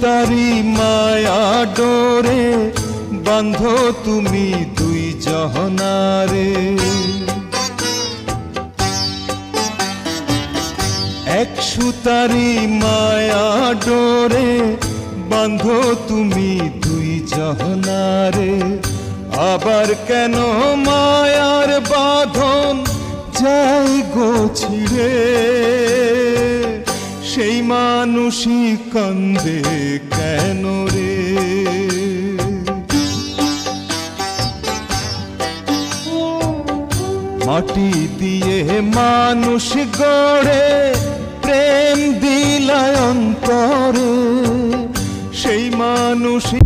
সুতারি মায়া ডোরে বাঁধো তুমি দুই জহনারে। এক সুতারি মায়া ডোরে বাঁধো তুমি দুই জহনারে। আবার কেন মায়ার বাঁধন যাই গো ছিঁড়ে, সেই মানুষই কান্দে কেন রে। মাটি দিয়ে মানুষ গড়ে প্রেম দিলায় অন্তরে, সেই মানুষই